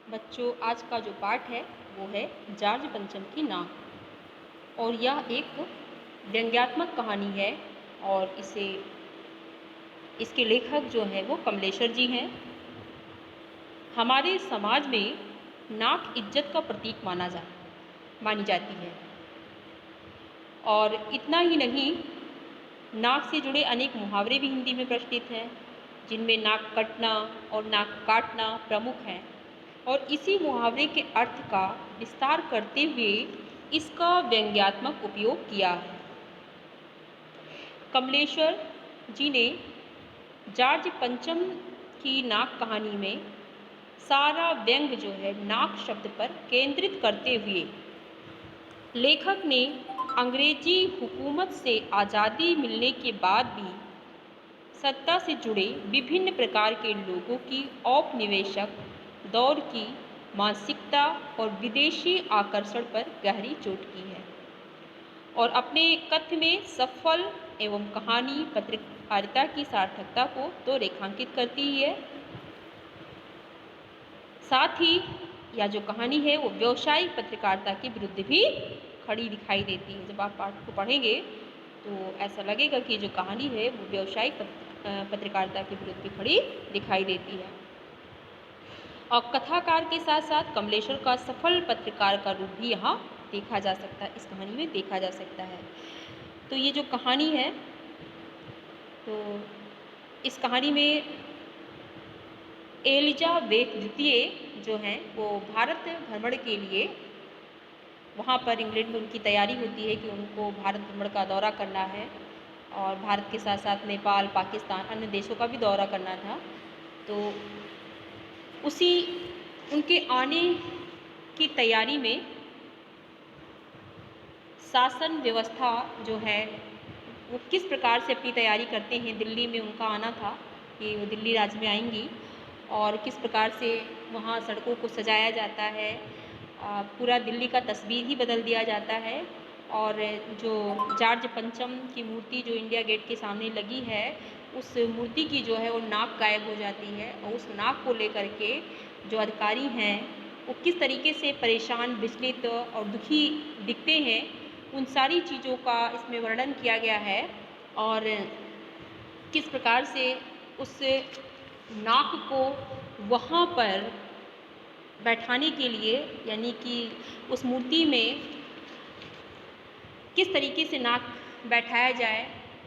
बच्चों, आज का जो पाठ है वो है जॉर्ज पंचम की नाक। और यह एक व्यंग्यात्मक कहानी है और इसके लेखक जो हैं वो कमलेश्वर जी हैं। हमारे समाज में नाक इज्जत का प्रतीक मानी जाती है। और इतना ही नहीं, नाक से जुड़े अनेक मुहावरे भी हिंदी में प्रचलित हैं, जिनमें नाक कटना और नाक काटना प्रमुख हैं। और इसी मुहावरे के अर्थ का विस्तार करते हुए इसका व्यंग्यात्मक उपयोग किया है। कमलेश्वर जी ने जॉर्ज पंचम की नाक कहानी में सारा व्यंग जो है नाक शब्द पर केंद्रित करते हुए लेखक ने अंग्रेजी हुकूमत से आज़ादी मिलने के बाद भी सत्ता से जुड़े विभिन्न प्रकार के लोगों की औपनिवेशिक दौर की मानसिकता और विदेशी आकर्षण पर गहरी चोट की है और अपने कथ्य में सफल एवं कहानी पत्रकारिता की सार्थकता को तो रेखांकित करती ही है, साथ ही यह जो कहानी है वो व्यावसायिक पत्रकारिता के विरुद्ध भी खड़ी दिखाई देती है। जब आप पाठ को पढ़ेंगे तो ऐसा लगेगा कि जो कहानी है वो व्यावसायिक पत्रकारिता के विरुद्ध भी खड़ी दिखाई देती है। और कथाकार के साथ साथ कमलेश्वर का सफल पत्रकार का रूप भी यहाँ देखा जा सकता है, इस कहानी में देखा जा सकता है। तो ये जो कहानी है, तो इस कहानी में एलिजाबेथ द्वितीय जो हैं वो भारत भ्रमण के लिए वहाँ पर इंग्लैंड में उनकी तैयारी होती है कि उनको भारत भ्रमण का दौरा करना है और भारत के साथ साथ नेपाल, पाकिस्तान, अन्य देशों का भी दौरा करना था। तो उसी उनके आने की तैयारी में शासन व्यवस्था जो है वो किस प्रकार से अपनी तैयारी करते हैं। दिल्ली में उनका आना था कि वो दिल्ली राज्य में आएंगी और किस प्रकार से वहाँ सड़कों को सजाया जाता है, पूरा दिल्ली का तस्वीर ही बदल दिया जाता है। और जो जॉर्ज पंचम की मूर्ति जो इंडिया गेट के सामने लगी है, उस मूर्ति की जो है वो नाक गायब हो जाती है और उस नाक को लेकर के जो अधिकारी हैं वो किस तरीके से परेशान, विचलित और दुखी दिखते हैं, उन सारी चीज़ों का इसमें वर्णन किया गया है। और किस प्रकार से उस नाक को वहाँ पर बैठाने के लिए, यानी कि उस मूर्ति में किस तरीके से नाक बैठाया जाए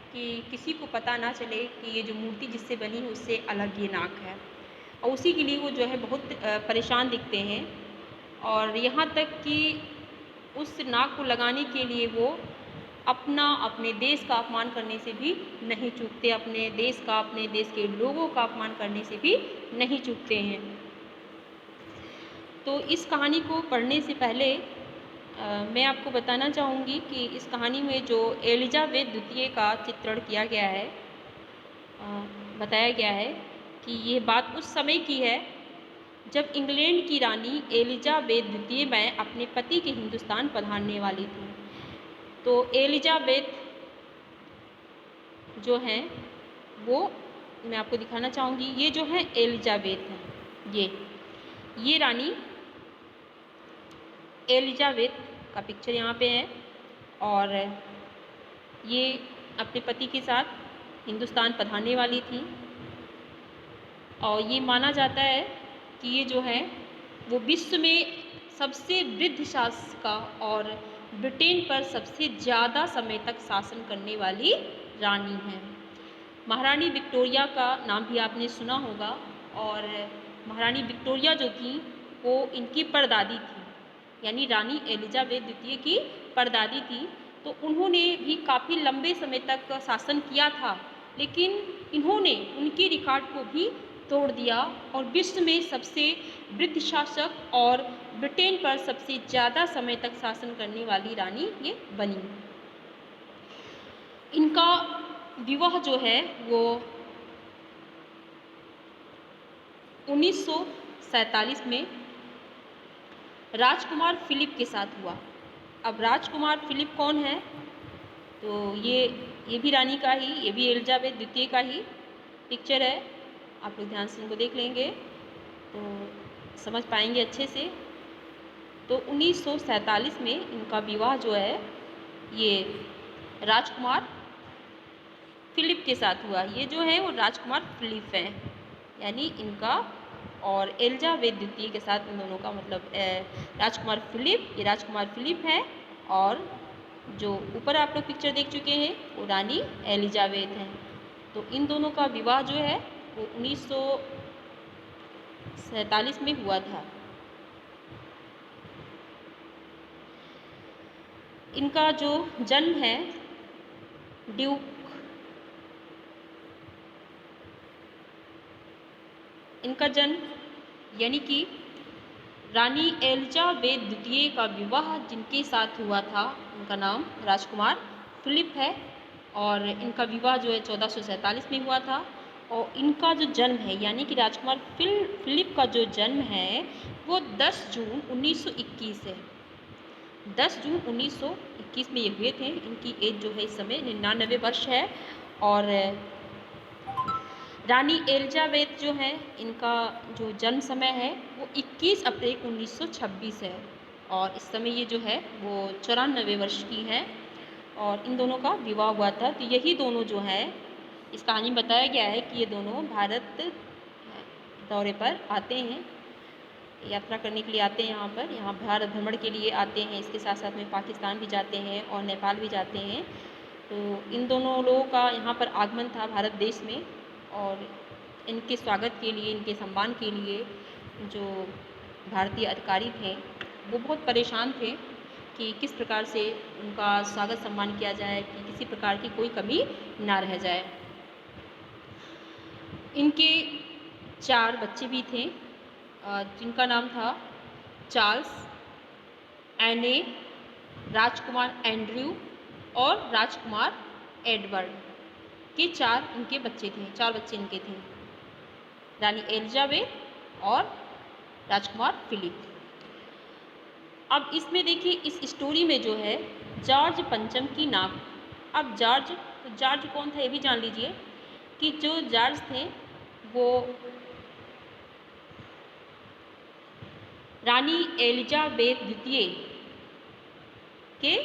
कि किसी को पता ना चले कि ये जो मूर्ति जिससे बनी है उससे अलग ये नाक है। और उसी के लिए वो जो है बहुत परेशान दिखते हैं और यहाँ तक कि उस नाक को लगाने के लिए वो अपने देश का अपमान करने से भी नहीं चूकते, अपने देश का, अपने देश के लोगों का अपमान करने से भी नहीं चूकते हैं। तो इस कहानी को पढ़ने से पहले मैं आपको बताना चाहूँगी कि इस कहानी में जो एलिजाबेथ द्वितीय का चित्रण किया गया है, बताया गया है कि ये बात उस समय की है जब इंग्लैंड की रानी एलिजाबेथ द्वितीय में अपने पति के हिंदुस्तान पधारने वाली थी। तो एलिजाबेथ जो हैं वो मैं आपको दिखाना चाहूँगी, ये जो है एलिजाबेथ हैं, ये रानी एलिजाबेथ का पिक्चर यहाँ पे है और ये अपने पति के साथ हिंदुस्तान पधारने वाली थी। और ये माना जाता है कि ये जो है वो विश्व में सबसे वृद्ध शासका और ब्रिटेन पर सबसे ज़्यादा समय तक शासन करने वाली रानी हैं। महारानी विक्टोरिया का नाम भी आपने सुना होगा और महारानी विक्टोरिया जो थी वो इनकी परदादी थी, यानी रानी एलिजाबेथ द्वितीय की परदादी थी। तो उन्होंने भी काफ़ी लंबे समय तक शासन किया था, लेकिन इन्होंने उनके रिकॉर्ड को भी तोड़ दिया और विश्व में सबसे वृद्ध शासक और ब्रिटेन पर सबसे ज़्यादा समय तक शासन करने वाली रानी ये बनी। इनका विवाह जो है वो 1947 में राजकुमार फिलिप के साथ हुआ। अब राजकुमार फिलिप कौन है? तो ये भी रानी का ही, ये भी एलिजाबेथ द्वितीय का ही पिक्चर है, आप लोग ध्यान से इनको देख लेंगे। तो समझ पाएंगे अच्छे से। तो 1947 में इनका विवाह जो है ये राजकुमार फिलिप के साथ हुआ। ये जो है वो राजकुमार फिलिप हैं, यानी इनका और एलिजाबेथ द्वितीय के साथ इन दोनों का मतलब राजकुमार फिलिप, ये राजकुमार फिलिप है। और जो ऊपर आप लोग पिक्चर देख चुके हैं वो रानी एलिजाबेथ हैं। तो इन दोनों का विवाह जो है वो 1947 में हुआ था। इनका जो जन्म है ड्यूक इनका जन्म यानी कि रानी एलिजाबेथ द्वितीय का विवाह जिनके साथ हुआ था उनका नाम राजकुमार फिलिप है। और इनका विवाह जो है 1447 में हुआ था। और इनका जो जन्म है यानी कि राजकुमार फिलिप का जो जन्म है वो 10 जून 1921 है। 10 जून 1921 में ये हुए थे। इनकी एज जो है इस समय 99 वर्ष है। और रानी एलिजाबेथ जो है इनका जो जन्म समय है वो 21 अप्रैल 1926 है। और इस समय ये जो है वो 94 वर्ष की है। और इन दोनों का विवाह हुआ था। तो यही दोनों जो है इस कहानी में बताया गया है कि ये दोनों भारत दौरे पर आते हैं, यात्रा करने के लिए आते हैं यहाँ भारत भ्रमण के लिए आते हैं। इसके साथ साथ में पाकिस्तान भी जाते हैं और नेपाल भी जाते हैं। तो इन दोनों लोगों का यहाँ पर आगमन था भारत देश में। और इनके स्वागत के लिए, इनके सम्मान के लिए जो भारतीय अधिकारी थे वो बहुत परेशान थे कि किस प्रकार से उनका स्वागत सम्मान किया जाए कि किसी प्रकार की कोई कमी ना रह जाए। इनके 4 बच्चे भी थे जिनका नाम था चार्ल्स, एने, राजकुमार एंड्रयू और राजकुमार एडवर्ड के 4 इनके बच्चे थे। 4 बच्चे इनके थे, रानी एलिजाबेथ और राजकुमार फिलिप। अब इसमें देखिए इस स्टोरी में जो है जॉर्ज पंचम की नाम। अब जॉर्ज कौन था ये भी जान लीजिए कि जो जॉर्ज थे वो रानी एलिजाबेथ द्वितीय के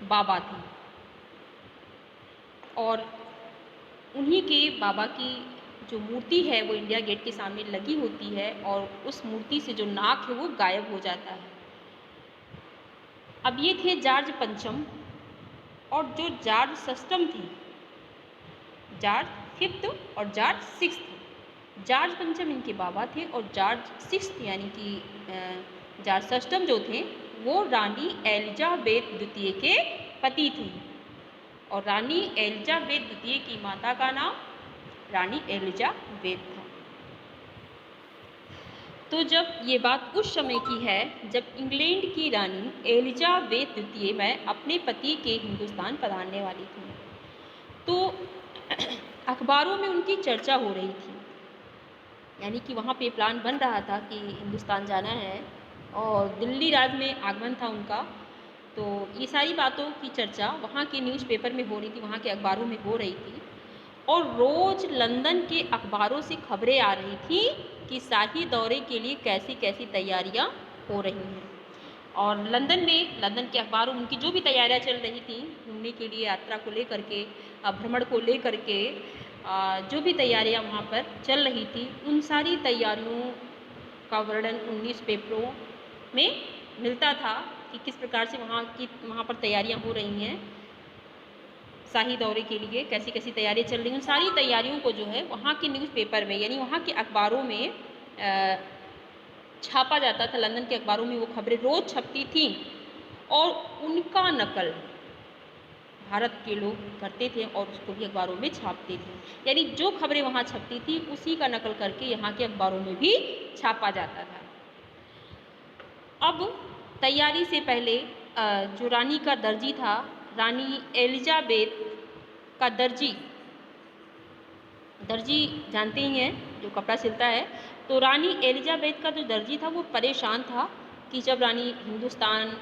बाबा थे। और उन्हीं के बाबा की जो मूर्ति है वो इंडिया गेट के सामने लगी होती है और उस मूर्ति से जो नाक है वो गायब हो जाता है। अब ये थे जॉर्ज पंचम और जो जॉर्ज षष्ठम थे, जॉर्ज फिफ्थ और जॉर्ज सिक्स्थ। जॉर्ज पंचम इनके बाबा थे और जॉर्ज सिक्स्थ यानी कि जॉर्ज षष्ठम जो थे वो रानी एलिजाबेथ द्वितीय के पति थे। और रानी एलिजाबेथ द्वितीय की माता का नाम रानी एलिजाबेथ था। तो जब ये बात उस समय की है जब इंग्लैंड की रानी एलिजाबेथ द्वितीय में अपने पति के हिंदुस्तान पधारने वाली थी, तो अखबारों में उनकी चर्चा हो रही थी। यानी कि वहाँ पे प्लान बन रहा था कि हिंदुस्तान जाना है और दिल्ली राज्य में आगमन था उनका। तो ये सारी बातों की चर्चा वहाँ के न्यूज़पेपर में हो रही थी, वहाँ के अखबारों में हो रही थी। और रोज़ लंदन के अखबारों से खबरें आ रही थी कि शाही दौरे के लिए कैसी कैसी तैयारियां हो रही हैं। और लंदन के अखबारों में उनकी जो भी तैयारियां चल रही थी घूमने के लिए, यात्रा को लेकर के, भ्रमण को लेकर के जो भी तैयारियां वहाँ पर चल रही थी उन सारी तैयारियों का वर्णन उन न्यूज़पेपरों में मिलता था कि किस प्रकार से वहाँ पर तैयारियां हो रही हैं शाही दौरे के लिए, कैसी कैसी तैयारियां चल रही हैं। सारी तैयारियों को जो है वहाँ के न्यूज़पेपर में यानी वहाँ के अखबारों में छापा जाता था। लंदन के अखबारों में वो खबरें रोज़ छपती थीं और उनका नकल भारत के लोग करते थे और उसको भी अखबारों में छापते थे। यानी जो खबरें वहाँ छपती थी उसी का नकल करके यहाँ के अखबारों में भी छापा जाता था। अब तैयारी से पहले जो रानी का दर्जी था, रानी एलिजाबेथ का दर्जी जानते ही हैं जो कपड़ा सिलता है। तो रानी एलिजाबेथ का जो दर्जी था वो परेशान था कि जब रानी हिंदुस्तान,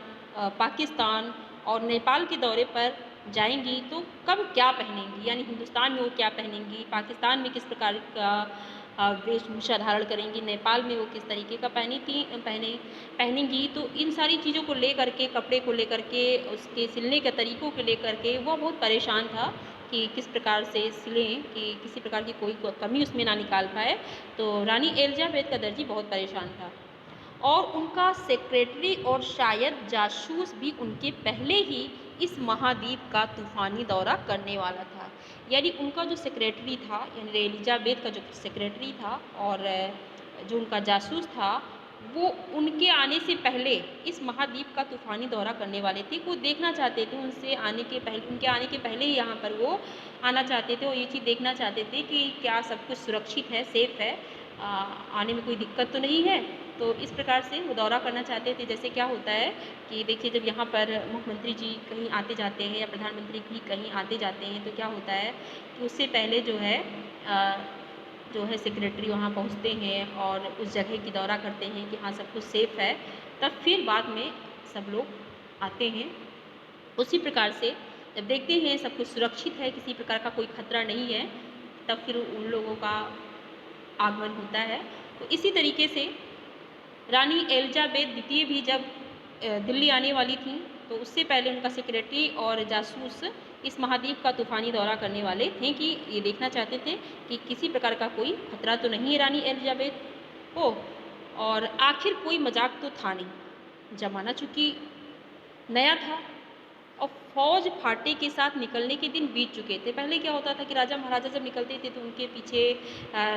पाकिस्तान और नेपाल के दौरे पर जाएंगी तो कब क्या पहनेंगी, यानी हिंदुस्तान में वो क्या पहनेंगी, पाकिस्तान में किस प्रकार का वेशभूषा धारण करेंगी, नेपाल में वो किस तरीके का पहनेंगी। तो इन सारी चीज़ों को लेकर के, कपड़े को लेकर के, उसके सिलने के तरीक़ों को लेकर के वो बहुत परेशान था कि किस प्रकार से सिलें कि किसी प्रकार की कोई कमी उसमें ना निकाल पाए। तो रानी एलिज़ाबेथ का दर्जी बहुत परेशान था और उनका सेक्रेटरी और शायद जासूस भी उनके पहले ही इस महाद्वीप का तूफ़ानी दौरा करने वाला था। यानी उनका जो सेक्रेटरी था, यानी एलिज़ाबेथ का जो सेक्रेटरी था और जो उनका जासूस था, वो उनके आने से पहले इस महाद्वीप का तूफ़ानी दौरा करने वाले थे। वो देखना चाहते थे, उनके आने के पहले ही यहाँ पर वो आना चाहते थे और ये चीज़ देखना चाहते थे कि क्या सब कुछ सुरक्षित है, सेफ़ है, आने में कोई दिक्कत तो नहीं है। तो इस प्रकार से वो दौरा करना चाहते थे। जैसे क्या होता है कि देखिए, जब यहाँ पर मुख्यमंत्री जी कहीं आते जाते हैं या प्रधानमंत्री भी कहीं आते जाते हैं, तो क्या होता है कि उससे पहले जो है सेक्रेटरी वहाँ पहुँचते हैं और उस जगह की दौरा करते हैं कि हाँ सब कुछ सेफ़ है, तब फिर बाद में सब लोग आते हैं। उसी प्रकार से जब देखते हैं सब कुछ सुरक्षित है, किसी प्रकार का कोई खतरा नहीं है, तब फिर उन लोगों का आगमन होता है। तो इसी तरीके से रानी एलिज़ाबेथ द्वितीय भी जब दिल्ली आने वाली थी, तो उससे पहले उनका सेक्रेटरी और जासूस इस महाद्वीप का तूफ़ानी दौरा करने वाले थे कि ये देखना चाहते थे कि किसी प्रकार का कोई खतरा तो नहीं है रानी एलिज़ाबेथ को, और आखिर कोई मजाक तो था नहीं। ज़माना चूँकि नया था और फौज फाटे के साथ निकलने के दिन बीत चुके थे। पहले क्या होता था कि राजा महाराजा जब निकलते थे तो उनके पीछे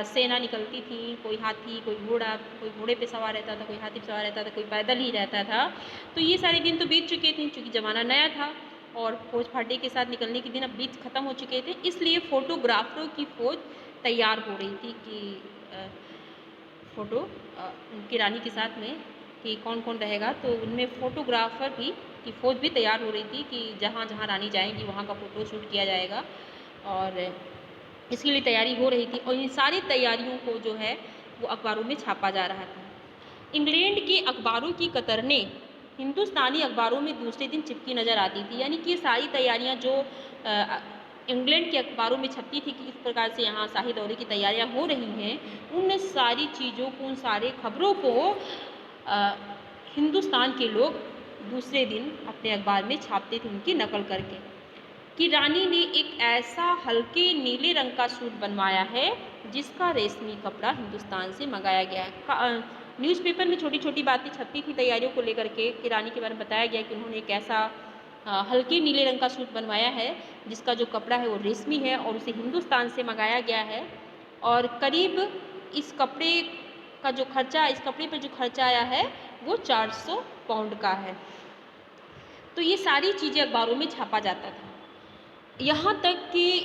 सेना निकलती थी, कोई हाथी, कोई घोड़ा, कोई घोड़े पे सवार रहता था, कोई हाथी पे सवार रहता था, कोई पैदल ही रहता था। तो ये सारे दिन तो बीत चुके थे, चूँकि ज़माना नया था और फौज फाटे के साथ निकलने के दिन अब बीत खत्म हो चुके थे। इसलिए फ़ोटोग्राफ़रों की फ़ौज तैयार हो रही थी कि फ़ोटो उनकी रानी के साथ में कि कौन कौन रहेगा। तो उनमें फ़ोटोग्राफ़र भी की फ़ौज भी तैयार हो रही थी कि जहाँ जहाँ रानी जाएंगी वहाँ का फ़ोटो शूट किया जाएगा, और इसके लिए तैयारी हो रही थी। और इन सारी तैयारियों को जो है वो अखबारों में छापा जा रहा था। इंग्लैंड के अखबारों की कतरने हिंदुस्तानी अखबारों में दूसरे दिन चिपकी नज़र आती थी। यानी कि सारी तैयारियाँ जो इंग्लैंड के अखबारों में छपती थी कि इस प्रकार से यहाँ शाही दौरे की तैयारियाँ हो रही हैं, उन सारी चीज़ों को, उन सारे खबरों को हिंदुस्तान के लोग दूसरे दिन अपने अखबार में छापते थे उनकी नकल करके कि रानी ने एक ऐसा हल्के नीले रंग का सूट बनवाया है जिसका रेशमी कपड़ा हिंदुस्तान से मंगाया गया है। न्यूज़पेपर में छोटी छोटी बातें छपती थी तैयारियों को लेकर के कि रानी के बारे में बताया गया कि उन्होंने एक ऐसा हल्के नीले रंग का सूट बनवाया है जिसका जो कपड़ा है वो रेशमी है और उसे हिंदुस्तान से मंगाया गया है, और करीब इस कपड़े पर जो खर्चा आया है वो 400 पाउंड का है। तो ये सारी चीज़ें अखबारों में छापा जाता था। यहाँ तक कि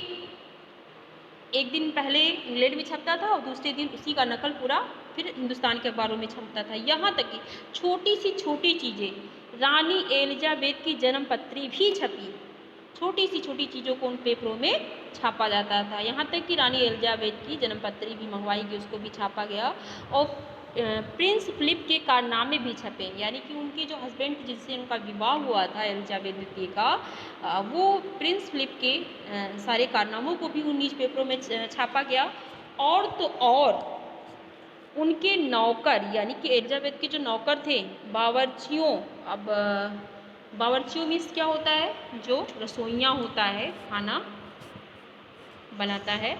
एक दिन पहले इंग्लैंड में छपता था और दूसरे दिन उसी का नकल पूरा फिर हिंदुस्तान के अखबारों में छपता था। यहाँ तक कि छोटी सी छोटी चीज़ें, रानी एलिज़ाबेथ की जन्म पत्री भी छपी, छोटी सी छोटी चीज़ों को उन पेपरों में छापा जाता था। यहाँ तक कि रानी एलिज़ाबेथ की जन्म पत्री भी मंगवाई गई, उसको भी छापा गया, और प्रिंस फिलिप के कारनामे भी छपे। यानी कि उनके जो हस्बैंड जिससे उनका विवाह हुआ था एलिज़ाबेथ द्वितीय का, वो प्रिंस फिलिप के सारे कारनामों को भी उन न्यूज़पेपरों में छापा गया। और तो और उनके नौकर, यानी कि एलिज़ाबेथ के जो नौकर थे, बावर्चियों, अब बावर्चियों मीन्स क्या होता है, जो रसोइया होता है, खाना बनाता है,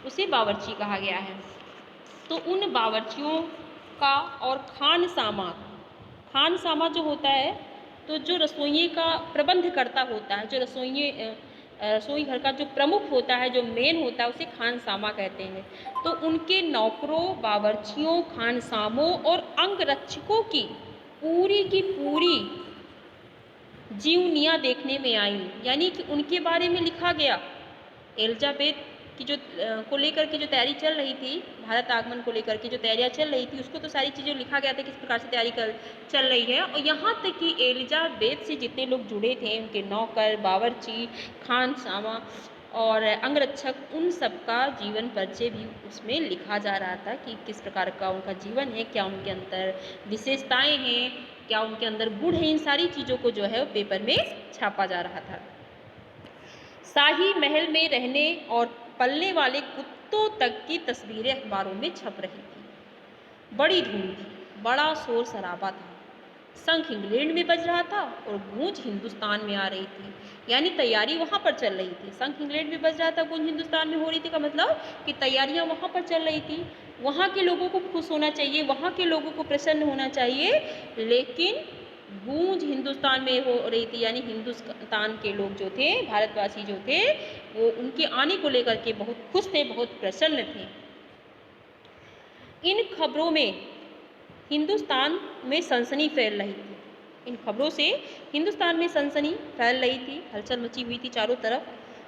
उसे बावर्ची कहा गया है। तो उन बावर्चियों का और खानसामा जो होता है, तो जो रसोइये का प्रबंध करता होता है, जो रसोई घर का जो प्रमुख होता है, जो मेन होता है, उसे खानसामा कहते हैं। तो उनके नौकरों, बावर्चियों, खानसामों और अंगरक्षकों की पूरी जीवनियाँ देखने में आई। यानी कि उनके बारे में लिखा गया, एलिज़ाबेथ की जो को लेकर के जो तैयारी चल रही थी, भारत आगमन को लेकर के जो तैयारियाँ चल रही थी, उसको तो सारी चीज़ें लिखा गया था किस प्रकार से तैयारी चल रही है। और यहाँ तक कि एलिज़ाबेथ से जितने लोग जुड़े थे, उनके नौकर, बावर्ची, खानसामा और अंगरक्षक, उन सब का जीवन परिचय भी उसमें लिखा जा रहा था कि किस प्रकार का उनका जीवन है, क्या उनके अंदर विशेषताएँ हैं, क्या उनके अंदर गुण हैं। इन सारी चीज़ों को जो है वो पेपर में छापा जा रहा था। शाही महल में रहने और पलने वाले हफ्तों तक की तस्वीरें अखबारों में छप रही थी। बड़ी धूम थी, बड़ा शोर शराबा था। शंख इंग्लैंड में बज रहा था और गूंज हिंदुस्तान में आ रही थी, यानी तैयारी वहाँ पर चल रही थी। शंख इंग्लैंड में बज रहा था, गूंज हिंदुस्तान में हो रही थी का मतलब कि तैयारियाँ वहाँ पर चल रही थी। वहाँ के लोगों को खुश होना चाहिए, वहाँ के लोगों को प्रसन्न होना चाहिए, लेकिन गूंज हिंदुस्तान में हो रही थी, यानी हिंदुस्तान के लोग जो थे, भारतवासी जो थे, वो उनके आने को लेकर के बहुत खुश थे, बहुत प्रसन्न थे। इन खबरों में हिंदुस्तान में सनसनी फैल रही थी। इन खबरों से हिंदुस्तान में सनसनी फैल रही थी, हलचल मची हुई थी चारों तरफ।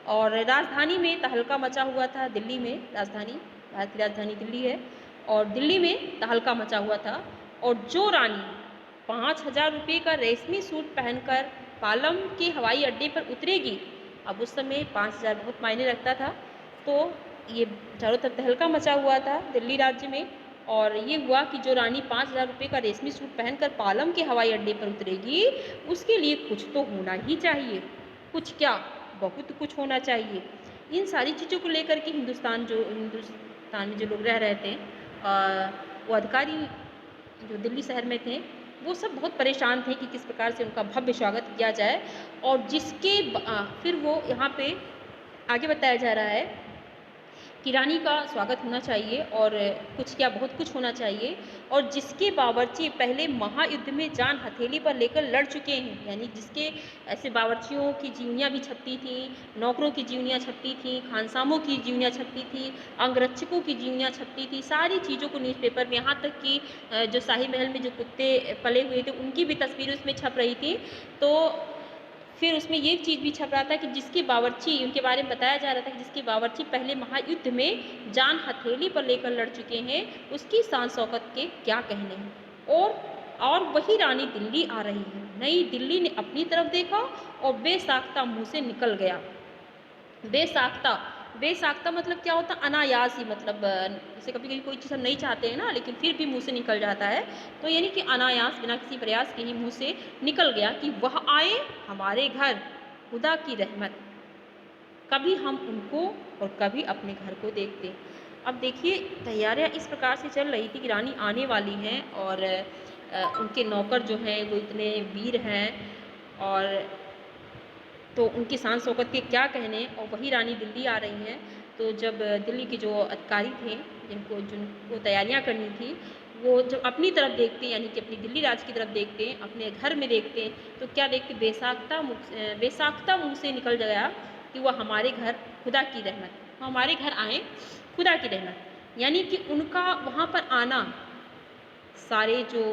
और राजधानी में तहलका मचा हुआ था। दिल्ली में राजधानी, भारत की राजधानी दिल्ली है, और दिल्ली में तहलका मचा हुआ था। और जो रानी 5,000 रुपये का रेशमी सूट पहनकर पालम के हवाई अड्डे पर उतरेगी, अब उस समय 5,000 बहुत मायने रखता था, तो ये चारों तरफ तहलका मचा हुआ था दिल्ली राज्य में। और ये हुआ कि जो रानी 5,000 रुपये का रेशमी सूट पहनकर पालम के हवाई अड्डे पर उतरेगी, उसके लिए कुछ तो होना ही चाहिए। कुछ क्या, बहुत कुछ होना चाहिए। इन सारी चीज़ों को लेकर के हिंदुस्तान में जो लोग रह रहे थे, वो अधिकारी जो दिल्ली शहर में थे, वो सब बहुत परेशान थे कि किस प्रकार से उनका भव्य स्वागत किया जाए। और फिर वो यहाँ पे आगे बताया जा रहा है कि रानी का स्वागत होना चाहिए और कुछ क्या, बहुत कुछ होना चाहिए, और जिसके बावर्ची पहले महायुद्ध में जान हथेली पर लेकर लड़ चुके हैं, यानी जिसके ऐसे बावर्चियों की जीवनियाँ भी छपती थीं, नौकरों की जीवनियाँ छपती थीं, खानसामों की जीवनियाँ छपती थी, अंगरक्षकों की जीवनियाँ छपती थी, सारी चीज़ों को न्यूज़पेपर में, यहाँ तक कि जो शाही महल में जो कुत्ते पले हुए थे उनकी भी तस्वीरें उसमें छप रही थी। तो फिर उसमें ये चीज़ भी छप रहा था कि जिसके बावर्ची, उनके बारे में बताया जा रहा था कि जिसके बावर्ची पहले महायुद्ध में जान हथेली पर लेकर लड़ चुके हैं, उसकी शान शौकत के क्या कहने हैं। और वही रानी दिल्ली आ रही है। नई दिल्ली ने अपनी तरफ देखा और बेसाख्ता मुँह से निकल गया। बेसाख्ता, बेसाख्ता मतलब क्या होता है, अनायास ही, मतलब जैसे कभी कभी कोई चीज़ हम नहीं चाहते हैं ना, लेकिन फिर भी मुँह से निकल जाता है, तो यानी कि अनायास, बिना किसी प्रयास के ही मुँह से निकल गया कि वह आए हमारे घर, खुदा की रहमत, कभी हम उनको और कभी अपने घर को देखते। अब देखिए, तैयारियां इस प्रकार से चल रही थी कि रानी आने वाली हैं, और उनके नौकर जो हैं वो इतने वीर हैं, और तो उनकी शान शौकत के क्या कहने, और वही रानी दिल्ली आ रही हैं। तो जब दिल्ली के जो अधिकारी थे, जिनको तैयारियां करनी थी, वो जब अपनी तरफ देखते हैं, यानी कि अपनी दिल्ली राज्य की तरफ देखते हैं, अपने घर में देखते हैं, तो क्या देखते, बेसाख्ता मुँह से निकल गया कि वह हमारे घर, खुदा की रहमत, हमारे घर आए, खुदा की रहमत। यानी कि उनका वहाँ पर आना, सारे जो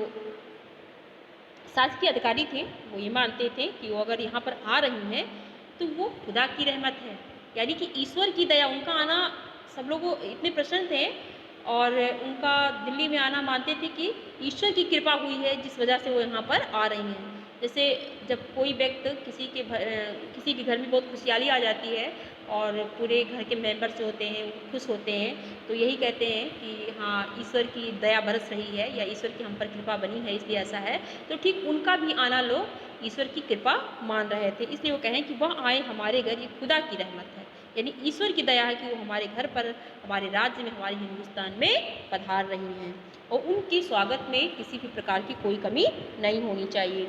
शासकीय अधिकारी थे वो ये मानते थे कि वो अगर यहाँ पर आ रही हैं तो वो खुदा की रहमत है, यानी कि ईश्वर की दया, उनका आना, सब लोग इतने प्रसन्न थे और उनका दिल्ली में आना मानते थे कि ईश्वर की कृपा हुई है, जिस वजह से वो यहाँ पर आ रही हैं। जैसे जब कोई व्यक्ति किसी के घर में बहुत खुशहाली आ जाती है और पूरे घर के मेंबर्स जो होते हैं वो खुश होते हैं, तो यही कहते हैं कि हाँ, ईश्वर की दया बरस रही है या ईश्वर की हम पर कृपा बनी है, इसलिए ऐसा है। तो ठीक उनका भी आना लोग ईश्वर की कृपा मान रहे थे, इसलिए वो कहें कि वह आए हमारे घर, ये खुदा की रहमत है, यानी ईश्वर की दया है कि वो हमारे घर पर, हमारे राज्य में, हमारे हिंदुस्तान में पधार रही हैं, और उनके स्वागत में किसी भी प्रकार की कोई कमी नहीं होनी चाहिए।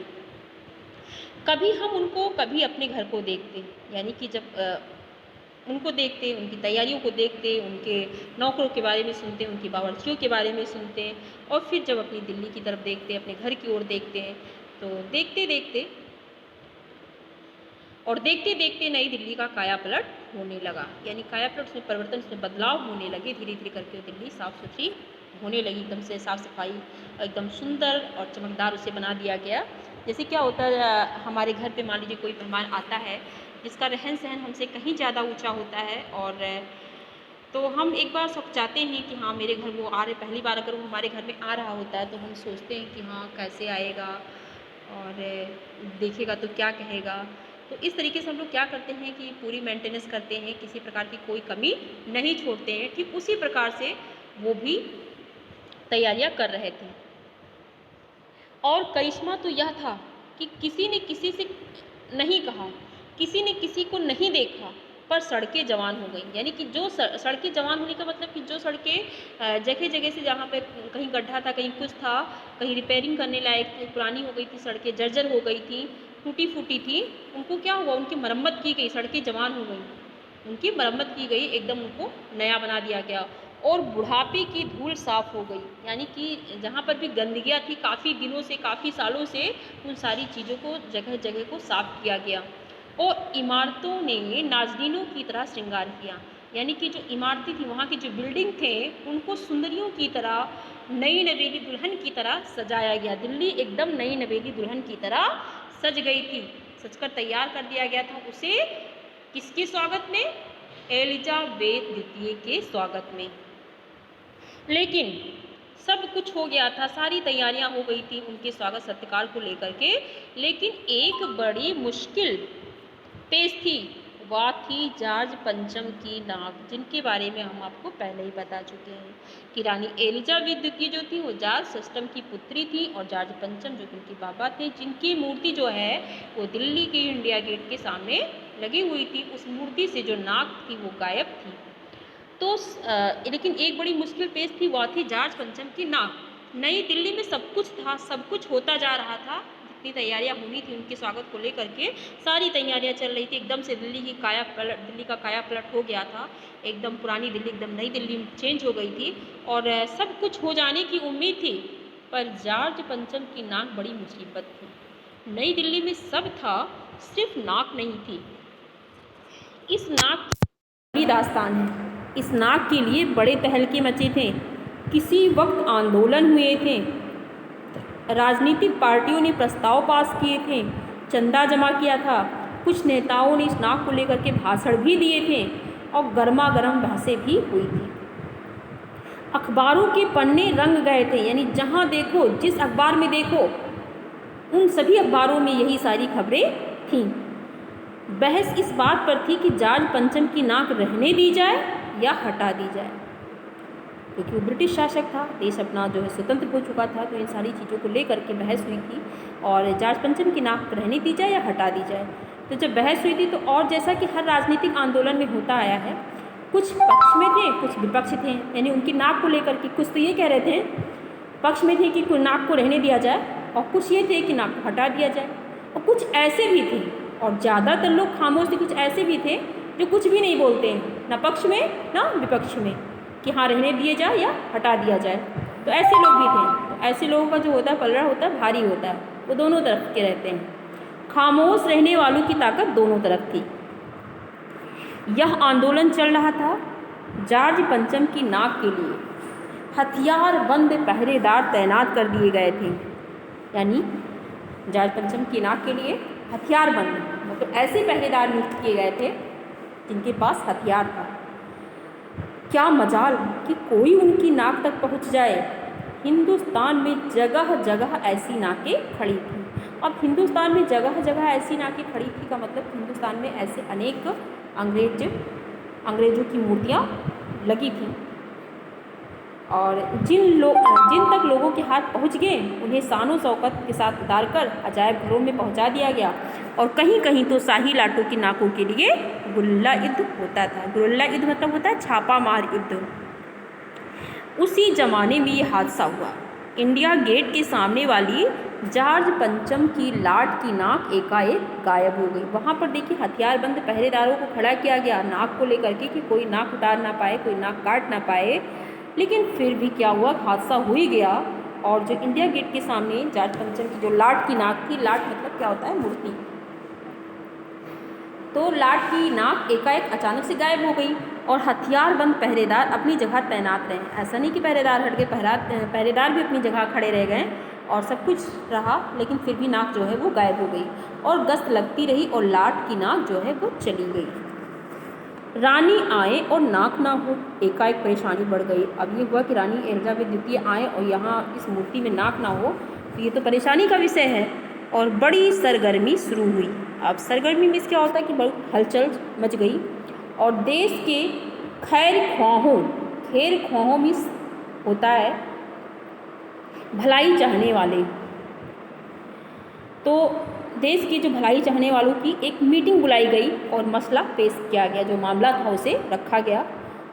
कभी हम उनको, कभी अपने घर को देखते, यानी कि जब उनको देखते, उनकी तैयारियों को देखते, उनके नौकरों के बारे में सुनते, उनकी बावर्चियों के बारे में सुनते, और फिर जब अपनी दिल्ली की तरफ देखते, अपने घर की ओर देखते हैं, तो देखते देखते नई दिल्ली का काया पलट होने लगा, यानी काया पलट, उसमें परिवर्तन, उसमें बदलाव होने लगे। धीरे धीरे करके दिल्ली साफ़ सुथरी होने लगी, एकदम से साफ़ सफाई, एकदम सुंदर और चमकदार उसे बना दिया गया। जैसे क्या होता है, हमारे घर पे मान लीजिए कोई मेहमान आता है जिसका रहन सहन हमसे कहीं ज़्यादा ऊँचा होता है, और तो हम एक बार सोचाते हैं कि हाँ, मेरे घर वो आ रहे, पहली बार अगर वो हमारे घर में आ रहा होता है तो हम सोचते हैं कि हाँ, कैसे आएगा और देखेगा तो क्या कहेगा। तो इस तरीके से हम लोग क्या करते हैं कि पूरी मेंटेनेंस करते हैं, किसी प्रकार की कोई कमी नहीं छोड़ते हैं। ठीक उसी प्रकार से वो भी तैयारियां कर रहे थे। और करिश्मा तो यह था कि किसी ने किसी से नहीं कहा, किसी ने किसी को नहीं देखा, पर सड़कें जवान हो गई। यानी कि जो सड़कें जवान होने का मतलब कि जो सड़कें जगह जगह से जहाँ पे कहीं गड्ढा था, कहीं कुछ था, कहीं रिपेयरिंग करने लायक थी, पुरानी हो गई थी, सड़कें जर्जर हो गई थी, टूटी फूटी थी, उनको क्या हुआ, उनकी मरम्मत की गई, सड़कें जवान हो गई, उनकी मरम्मत की गई, एकदम उनको नया बना दिया गया। और बुढ़ापे की धूल साफ हो गई। यानी कि जहाँ पर भी गंदगियाँ थी काफ़ी दिनों से, काफ़ी सालों से, उन सारी चीज़ों को, जगह जगह को साफ किया गया। और इमारतों ने नाज़नीनों की तरह श्रृंगार किया। यानी कि जो इमारतें थी, वहाँ की जो बिल्डिंग थे, उनको सुंदरियों की तरह, नई नवेली दुल्हन की तरह सजाया गया। दिल्ली एकदम नई नवेली दुल्हन की तरह सज गई थी, सजकर तैयार कर दिया गया था उसे। किसके स्वागत में? एलिजाबेथ द्वितीय के स्वागत में। लेकिन सब कुछ हो गया था, सारी तैयारियां हो गई थी उनके स्वागत सत्कार को लेकर के, लेकिन एक बड़ी मुश्किल पेश थी। वह थी जॉर्ज पंचम की नाक, जिनके बारे में हम आपको पहले ही बता चुके हैं कि रानी एलिजाबेथ द्वितीय जो थी वो जॉर्ज षष्ठम की पुत्री थी, और जॉर्ज पंचम जो उनके बाबा थे, जिनकी मूर्ति जो है वो दिल्ली के इंडिया गेट के सामने लगी हुई थी। उस मूर्ति से जो नाक थी वो गायब थी। तो लेकिन एक बड़ी मुश्किल पेश थी, वह थी जॉर्ज पंचम की नाक। नई दिल्ली में सब कुछ था, सब कुछ होता जा रहा था, जितनी तैयारियां होनी थी उनके स्वागत को लेकर के, सारी तैयारियां चल रही थी। एकदम से दिल्ली का काया पलट हो गया था। एकदम पुरानी दिल्ली एकदम नई दिल्ली चेंज हो गई थी, और सब कुछ हो जाने की उम्मीद थी। पर जॉर्ज पंचम की नाक बड़ी मुसीबत थी। नई दिल्ली में सब था, सिर्फ नाक नहीं थी। इस नाक की दास्तान है। इस नाक के लिए बड़े तहलके मचे थे, किसी वक्त आंदोलन हुए थे, राजनीतिक पार्टियों ने प्रस्ताव पास किए थे, चंदा जमा किया था, कुछ नेताओं ने इस नाक को लेकर के भाषण भी दिए थे, और गर्मा गर्म बहसें भी हुई थी। अखबारों के पन्ने रंग गए थे। यानी जहाँ देखो, जिस अखबार में देखो, उन सभी अखबारों में यही सारी खबरें थीं। बहस इस बात पर थी कि जॉर्ज पंचम की नाक रहने दी जाए या हटा दी जाए, क्योंकि वो ब्रिटिश शासक था, देश अपना जो है स्वतंत्र हो चुका था। तो इन सारी चीज़ों को लेकर के बहस हुई थी, और जॉर्ज पंचम की नाक रहने दी जाए या हटा दी जाए। तो जब बहस हुई थी, तो और जैसा कि हर राजनीतिक आंदोलन में होता आया है, कुछ पक्ष में थे, कुछ विपक्ष थे। यानी उनकी नाक को लेकर के कुछ तो ये कह रहे थे, पक्ष में थे कि नाक को रहने दिया जाए, और कुछ ये थे कि नाक को हटा दिया जाए, और कुछ ऐसे भी थे, और ज़्यादातर लोग खामोश थे। कुछ ऐसे भी थे जो कुछ भी नहीं बोलते हैं, ना पक्ष में ना विपक्ष में, कि हाँ रहने दिए जाए या हटा दिया जाए। तो ऐसे लोग भी थे। तो ऐसे लोगों का जो होता है पलड़ा होता है, भारी होता है, वो दोनों तरफ के रहते हैं। खामोश रहने वालों की ताकत दोनों तरफ थी। यह आंदोलन चल रहा था जॉर्ज पंचम की नाक के लिए हथियार बंद पहरेदार तैनात कर दिए गए थे। यानी जॉर्ज पंचम की नाक के लिए हथियार बंद, मतलब ऐसे पहरेदार नियुक्त किए गए थे जिनके पास हथियार था। क्या मजाल कि कोई उनकी नाक तक पहुंच जाए। हिंदुस्तान में जगह जगह ऐसी नाकें खड़ी थी। अब हिंदुस्तान में जगह जगह ऐसी नाकें खड़ी थी का मतलब हिंदुस्तान में ऐसे अनेक अंग्रेजों की मूर्तियाँ लगी थी, और जिन तक लोगों के हाथ पहुंच गए, उन्हें शानो शौकत के साथ उतारकर अजायब घरों में पहुंचा दिया गया। और कहीं कहीं तो शाही लाटों की नाकों के लिए गुरिल्ला युद्ध होता था। गुरिल्ला युद्ध मतलब होता है छापा मार युद्ध। उसी जमाने में ये हादसा हुआ। इंडिया गेट के सामने वाली जॉर्ज पंचम की लाट की नाक एकाएक गायब हो गई। वहाँ पर देखिए हथियारबंद पहरेदारों को खड़ा किया गया नाक को लेकर के, कि कोई नाक उतार ना पाए, कोई नाक काट ना पाए। लेकिन फिर भी क्या हुआ, हादसा हो ही गया। और जो इंडिया गेट के सामने जॉर्ज पंचम की जो लाट की नाक थी, लाट मतलब क्या होता है, मूर्ति, तो लाट की नाक एकाएक अचानक से गायब हो गई, और हथियारबंद पहरेदार अपनी जगह तैनात रहे। ऐसा नहीं कि पहरेदार हट गए, पहरेदार भी अपनी जगह खड़े रह गए, और सब कुछ रहा, लेकिन फिर भी नाक जो है वो गायब हो गई, और गश्त लगती रही, और लाट की नाक जो है वो चली गई। रानी आए और नाक ना हो, एकाएक परेशानी बढ़ गई। अब ये हुआ कि रानी एलिजाबेथ द्वितीय आए और यहाँ इस मूर्ति में नाक ना हो, तो ये तो परेशानी का विषय है, और बड़ी सरगर्मी शुरू हुई। अब सरगर्मी में क्या होता है कि बहुत हलचल मच गई, और देश के खैर ख्वाहों में होता है भलाई चाहने वाले, तो देश की जो भलाई चाहने वालों की एक मीटिंग बुलाई गई और मसला पेश किया गया, जो मामला था उसे रखा गया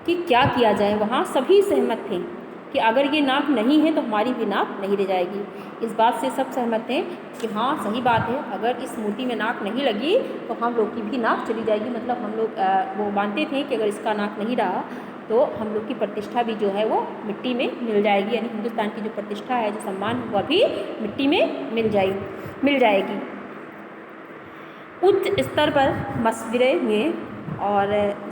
कि क्या किया जाए। वहाँ सभी सहमत थे कि अगर ये नाक नहीं है तो हमारी भी नाक नहीं रह जाएगी। इस बात से सब सहमत थे कि हाँ सही बात है, अगर इस मूर्ति में नाक नहीं लगी तो हम लोग की भी नाक चली जाएगी। मतलब हम लोग वो मानते थे कि अगर इसका नाक नहीं रहा तो हम लोग की प्रतिष्ठा भी जो है वो मिट्टी में मिल जाएगी, यानी हिंदुस्तान की जो प्रतिष्ठा है, जो सम्मान वह भी मिट्टी में मिल जाएगी। उच्च स्तर पर मशवरे हुए और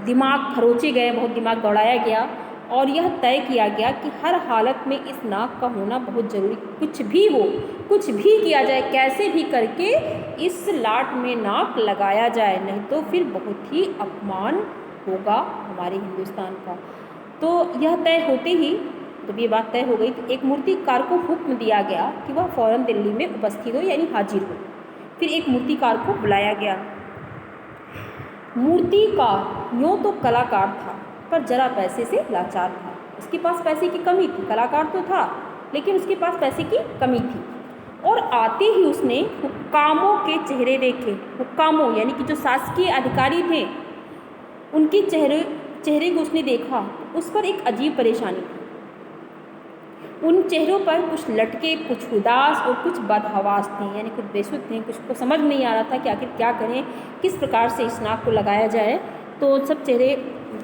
दिमाग खरोचे गए, बहुत दिमाग दौड़ाया गया और यह तय किया गया कि हर हालत में इस नाक का होना बहुत ज़रूरी, कुछ भी हो, कुछ भी किया जाए, कैसे भी करके इस लाट में नाक लगाया जाए, नहीं तो फिर बहुत ही अपमान होगा हमारे हिंदुस्तान का। तो यह तय होते ही, जब ये बात तय हो गई तो एक मूर्तिकार को हुक्म दिया गया कि वह फ़ौरन दिल्ली में उपस्थित हो, यानी हाजिर हो। फिर एक मूर्तिकार को बुलाया गया। मूर्तिकार यूँ तो कलाकार था पर जरा पैसे से लाचार था। उसके पास पैसे की कमी थी। कलाकार तो था लेकिन उसके पास पैसे की कमी थी। और आते ही उसने हुक्कामों के चेहरे देखे। हुक्कामों यानी कि जो शासकीय अधिकारी थे, उनके चेहरे को उसने देखा। उस पर एक अजीब परेशानी थी। उन चेहरों पर कुछ लटके, कुछ उदास और कुछ बदहवास थे, यानी कुछ बेसुध थे। कुछ को समझ नहीं आ रहा था कि आखिर क्या करें, किस प्रकार से इस नाक को लगाया जाए। तो सब चेहरे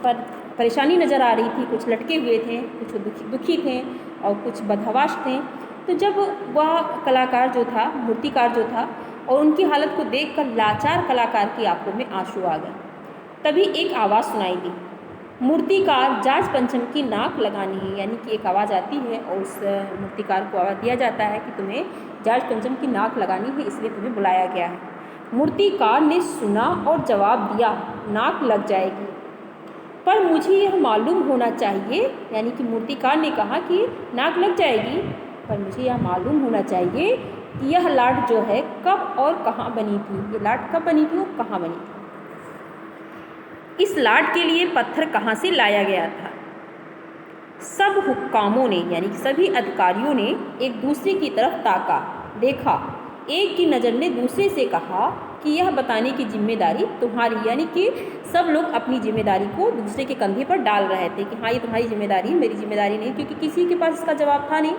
पर परेशानी नज़र आ रही थी। कुछ लटके हुए थे, कुछ दुखी थे और कुछ बदहवास थे। तो जब वह कलाकार जो था, मूर्तिकार जो था, और उनकी हालत को देखकर लाचार कलाकार की आंखों में आंसू आ गए। तभी एक आवाज़ सुनाई दी, मूर्तिकार जाज पंचम की नाक लगानी है। यानी कि एक आवाज़ आती है और उस मूर्तिकार को आवाज़ दिया जाता है कि तुम्हें जाज पंचम की नाक लगानी है, इसलिए तुम्हें बुलाया गया है। मूर्तिकार ने सुना और जवाब दिया, नाक लग जाएगी, पर मुझे यह मालूम होना चाहिए। यानी कि मूर्तिकार ने कहा कि नाक लग जाएगी, पर मुझे यह मालूम होना चाहिए कि यह लाट जो है कब और कहाँ बनी थी। ये लाट कब बनी थी और कहाँ बनी थी। इस लाट के लिए पत्थर कहाँ से लाया गया था। सब हुक्कामों ने, यानी कि सभी अधिकारियों ने एक दूसरे की तरफ ताका, देखा। एक की नज़र ने दूसरे से कहा कि यह बताने की जिम्मेदारी तुम्हारी। यानी कि सब लोग अपनी जिम्मेदारी को दूसरे के कंधे पर डाल रहे थे कि हाँ ये तुम्हारी जिम्मेदारी है, मेरी जिम्मेदारी नहीं, क्योंकि किसी के पास इसका जवाब था नहीं।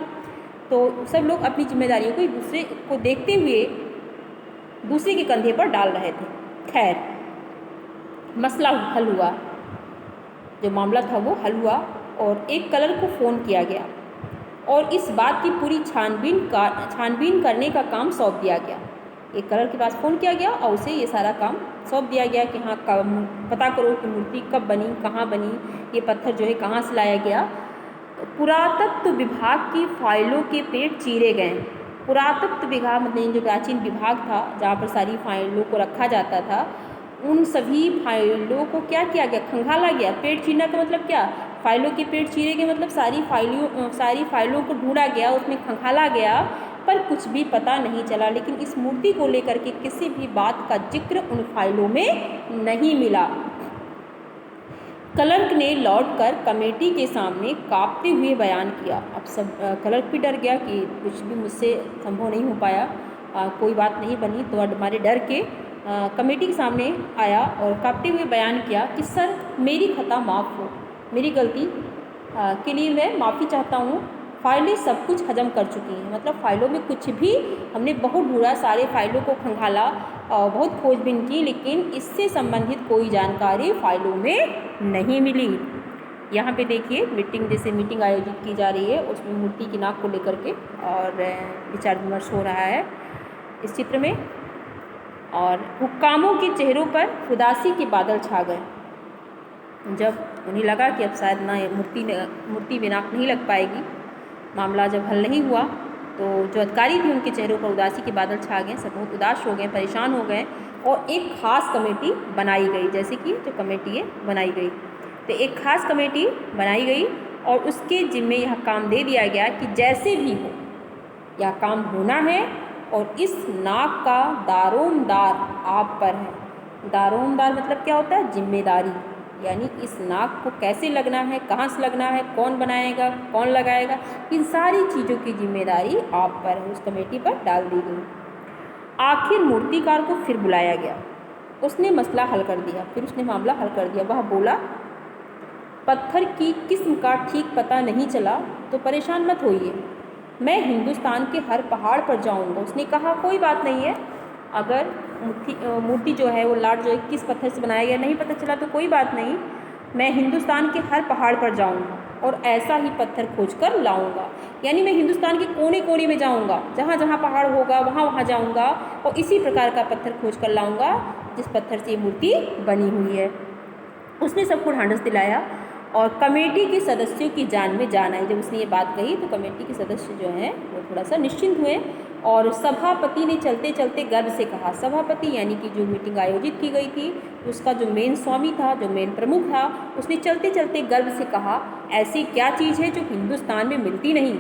तो सब लोग अपनी जिम्मेदारियों को एक दूसरे को देखते हुए दूसरे के कंधे पर डाल रहे थे। खैर, मसला हल हुआ, जो मामला था वो हल हुआ और एक कलर को फ़ोन किया गया और इस बात की पूरी छानबीन करने का काम सौंप दिया गया। एक कलर के पास फ़ोन किया गया और उसे ये सारा काम सौंप दिया गया कि हाँ पता करो कि मूर्ति कब बनी, कहाँ बनी, ये पत्थर जो है कहाँ से लाया गया। पुरातत्व विभाग की फाइलों के पेट चीरे गए। पुरातत्व विभाग मतलब जो प्राचीन विभाग था जहाँ पर सारी फाइलों को रखा जाता था, उन सभी फाइलों को क्या किया गया, खंगाला गया। पेट चीरना का मतलब क्या, फाइलों के पेट चीरे गए, मतलब सारी फाइलों को ढूंढा गया, उसमें खंगाला गया, पर कुछ भी पता नहीं चला। लेकिन इस मूर्ति को लेकर के किसी भी बात का जिक्र उन फाइलों में नहीं मिला। क्लर्क ने लौटकर कमेटी के सामने कांपते हुए बयान किया। अब सब क्लर्क भी डर गया कि कुछ भी मुझसे संभव नहीं हो पाया, कोई बात नहीं बनी। तो हमारे डर के कमेटी के सामने आया और कांपते हुए बयान किया कि सर मेरी खता माफ़ हो, मेरी गलती के लिए मैं माफ़ी चाहता हूँ। फाइलें सब कुछ हजम कर चुकी हैं, मतलब फाइलों में कुछ भी, हमने बहुत ढूंढा, सारे फाइलों को खंगाला और बहुत खोजबीन की, लेकिन इससे संबंधित कोई जानकारी फाइलों में नहीं मिली। यहाँ पे देखिए मीटिंग आयोजित की जा रही है, उसमें मूर्ति की नाक को लेकर के और विचार विमर्श हो रहा है इस चित्र में। और हुक्कामों के चेहरों पर उदासी के बादल छा गए। जब उन्हें लगा कि अब शायद ना मूर्ति में नाक नहीं लग पाएगी, मामला जब हल नहीं हुआ, तो जो अधिकारी थे उनके चेहरों पर उदासी के बादल छा गए। सब बहुत उदास हो गए, परेशान हो गए और एक खास कमेटी बनाई गई। जैसे कि जो कमेटी है बनाई गई, तो एक खास कमेटी बनाई गई और उसके जिम्मे यह काम दे दिया गया कि जैसे भी हो यह काम होना है और इस नाक का दारोमदार आप पर है। दारोमदार मतलब क्या होता है, जिम्मेदारी, यानी इस नाक को कैसे लगना है, कहाँ से लगना है, कौन बनाएगा, कौन लगाएगा, इन सारी चीज़ों की जिम्मेदारी आप पर है, उस कमेटी पर डाल दी गई। आखिर मूर्तिकार को फिर बुलाया गया। उसने मसला हल कर दिया, फिर उसने मामला हल कर दिया। वह बोला, पत्थर की किस्म का ठीक पता नहीं चला तो परेशान मत होइए, मैं हिंदुस्तान के हर पहाड़ पर जाऊंगा। उसने कहा, कोई बात नहीं है, अगर मूर्ति जो है वो लाट जो है किस पत्थर से बनाया गया नहीं पता चला तो कोई बात नहीं, मैं हिंदुस्तान के हर पहाड़ पर जाऊंगा और ऐसा ही पत्थर खोज कर लाऊंगा। यानी मैं हिंदुस्तान के कोने कोने में जाऊंगा, जहाँ जहाँ पहाड़ होगा वहाँ वहाँ जाऊंगा और इसी प्रकार का पत्थर खोज कर लाऊंगा जिस पत्थर से ये मूर्ति बनी हुई है। उसने सबको ढांढस दिलाया और कमेटी के सदस्यों की जान में जान आई। जब उसने ये बात कही तो कमेटी के सदस्य जो हैं वो थोड़ा सा निश्चिंत हुए और सभापति ने चलते चलते गर्व से कहा, सभापति यानी कि जो मीटिंग आयोजित की गई थी उसका जो मेन स्वामी था, जो मेन प्रमुख था, उसने चलते चलते गर्व से कहा, ऐसी क्या चीज़ है जो हिंदुस्तान में मिलती नहीं?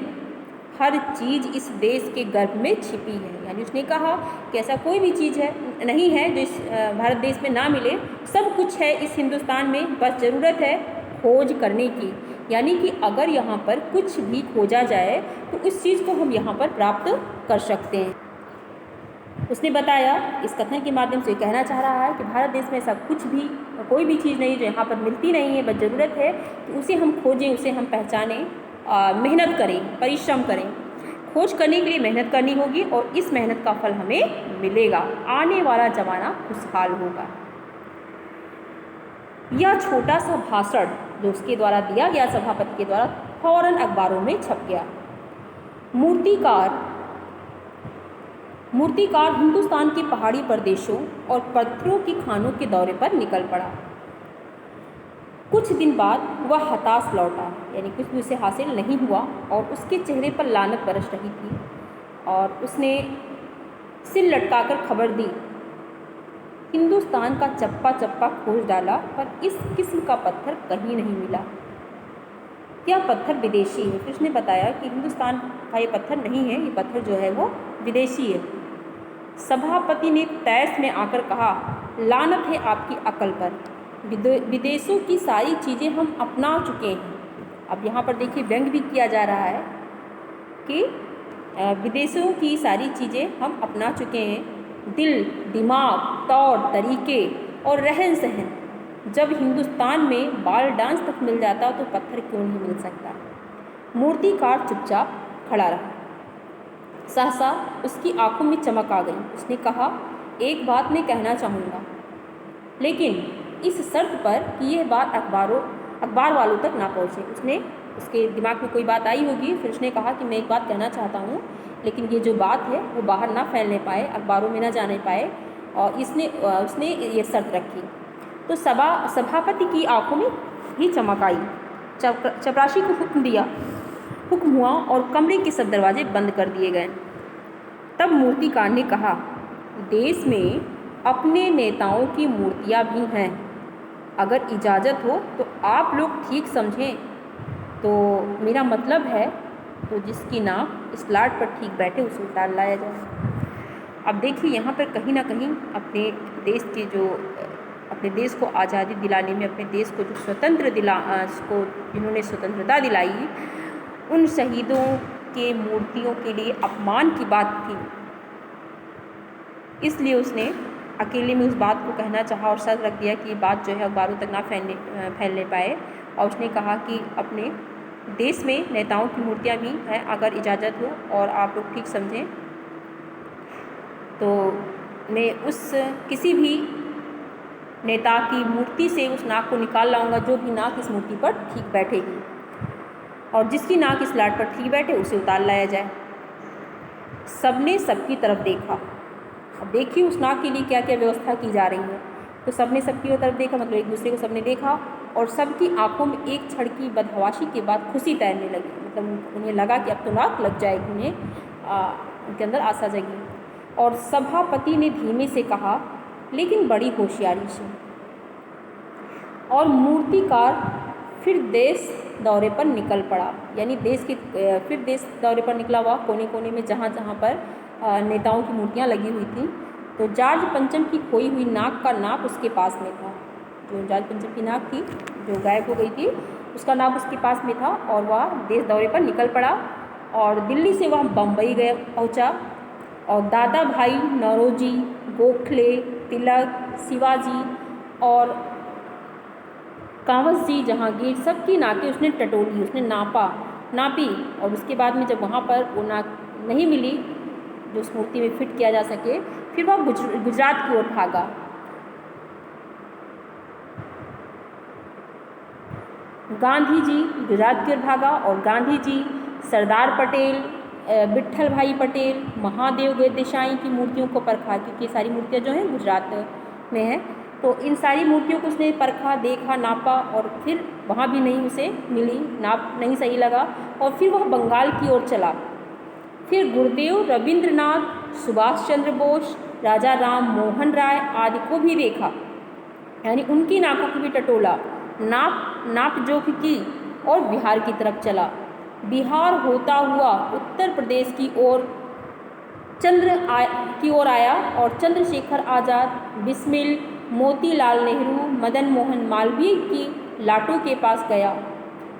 हर चीज़ इस देश के गर्भ में छिपी है। यानी उसने कहा कि ऐसा कोई भी चीज़ है नहीं है जो इस भारत देश में ना मिले, सब कुछ है इस हिंदुस्तान में, बस ज़रूरत है खोज करने की। यानी कि अगर यहाँ पर कुछ भी खोजा जाए तो इस चीज़ को हम यहाँ पर प्राप्त कर सकते हैं। उसने बताया, इस कथन के माध्यम से कहना चाह रहा है कि भारत देश में ऐसा कुछ भी कोई भी चीज़ नहीं जो यहाँ पर मिलती नहीं है, बस ज़रूरत है कि उसे हम खोजें, उसे हम पहचानें, मेहनत करें, परिश्रम करें। खोज करने के लिए मेहनत करनी होगी और इस मेहनत का फल हमें मिलेगा, आने वाला ज़माना खुशहाल होगा। यह छोटा सा भाषण जो उसके द्वारा दिया गया, सभापति के द्वारा, फौरन अखबारों में छप गया। मूर्तिकार हिंदुस्तान के पहाड़ी प्रदेशों और पत्थरों की खानों के दौरे पर निकल पड़ा। कुछ दिन बाद वह हताश लौटा, यानी कुछ भी उसे हासिल नहीं हुआ और उसके चेहरे पर लानत बरस रही थी और उसने सिर लटकाकर खबर दी, हिंदुस्तान का चप्पा चप्पा खोज डाला पर इस किस्म का पत्थर कहीं नहीं मिला। यह पत्थर विदेशी है। फिर उसने बताया कि हिंदुस्तान का ये पत्थर नहीं है, ये पत्थर जो है वो विदेशी है। सभापति ने तैस में आकर कहा, लानत है आपकी अकल पर, विदेशों की सारी चीज़ें हम अपना चुके हैं। अब यहाँ पर देखिए व्यंग भी किया जा रहा है कि विदेशों की सारी चीज़ें हम अपना चुके हैं, दिल, दिमाग, तौर तरीके और रहन सहन। जब हिंदुस्तान में बाल डांस तक मिल जाता तो पत्थर क्यों नहीं मिल सकता? मूर्तिकार चुपचाप खड़ा रहा। सहसा उसकी आंखों में चमक आ गई। उसने कहा, एक बात मैं कहना चाहूँगा, लेकिन इस शर्त पर कि यह बात अखबार वालों तक ना पहुँचे। उसके दिमाग में कोई बात आई होगी। फिर उसने कहा कि मैं एक बात कहना चाहता हूँ, लेकिन ये जो बात है वो बाहर ना फैलने पाए, अखबारों में ना जाने पाए, और उसने ये शर्त रखी। तो सभापति की आंखों में ही चमक आई। चपरासी को हुक्म हुआ और कमरे के सब दरवाजे बंद कर दिए गए। तब मूर्तिकार ने कहा, देश में अपने नेताओं की मूर्तियाँ भी हैं, अगर इजाज़त हो तो आप लोग ठीक समझें तो मेरा मतलब है तो जिसकी नाक इस लाट पर ठीक बैठे उसे उतार लाया जाए। अब देखिए यहाँ पर कहीं ना कहीं अपने देश को आज़ादी दिलाने में, अपने देश को जो जिन्होंने स्वतंत्रता दिलाई, उन शहीदों के मूर्तियों के लिए अपमान की बात थी। इसलिए उसने अकेले में उस बात को कहना चाहा और शर्त रख दिया कि ये बात जो है अखबारों तक ना फैलने पाए। और उसने कहा कि अपने देश में नेताओं की मूर्तियाँ भी हैं, अगर इजाज़त हो और आप लोग ठीक समझें तो मैं उस किसी भी नेता की मूर्ति से उस नाक को निकाल लाऊंगा जो भी नाक इस मूर्ति पर ठीक बैठेगी, और जिसकी नाक इस लाट पर ठीक बैठे उसे उतार लाया जाए। सबने सबकी तरफ देखा। अब देखिए उस नाक के लिए क्या क्या व्यवस्था की जा रही है। तो सबने सबकी तरफ देखा, मतलब एक दूसरे को सबने देखा, और सबकी आंखों में एक क्षण की बदहवासी के बाद खुशी तैरने लगी। मतलब उन्हें लगा कि अब तो नाक लग जाएगी, उनके अंदर आशा जगी। और सभापति ने धीमे से कहा, लेकिन बड़ी होशियारी से। और मूर्तिकार फिर देश दौरे पर निकल पड़ा, यानी फिर देश दौरे पर निकला हुआ, कोने कोने में जहाँ जहाँ पर नेताओं की मूर्तियाँ लगी हुई थी। तो जॉर्ज पंचम की खोई हुई नाक का नाप उसके पास में था। जो जॉर्ज पंचम की नाक थी जो गायब हो गई थी, उसका नाप उसके पास में था, और वह देश दौरे पर निकल पड़ा। और दिल्ली से वह बम्बई पहुँचा और दादा भाई नौरोजी, गोखले, तिलक, शिवाजी और कांवस जी, जहांगीर, सबकी नाकें उसने टटोली, उसने नापी। और उसके बाद में जब वहाँ पर वो नाक नहीं मिली जो उस मूर्ति में फिट किया जा सके, फिर वह गुजरात की ओर भागा। गांधी जी गुजरात की ओर भागा और गांधी जी सरदार पटेल, विट्ठल भाई पटेल, महादेव देसाई की मूर्तियों को परखा, क्योंकि सारी मूर्तियाँ जो हैं गुजरात में हैं। तो इन सारी मूर्तियों को उसने परखा, देखा, नापा और फिर वहाँ भी नहीं उसे मिली, नाप नहीं सही लगा और फिर वह बंगाल की ओर चला। फिर गुरुदेव रविंद्रनाथ, सुभाष चंद्र बोस, राजा राम मोहन राय आदि को भी देखा, यानी उनकी नाकों को भी टटोला, नाप जोख की और बिहार की तरफ चला। बिहार होता हुआ उत्तर प्रदेश की ओर आया और चंद्रशेखर आज़ाद, बिस्मिल, मोतीलाल नेहरू, मदन मोहन मालवीय की लाटों के पास गया।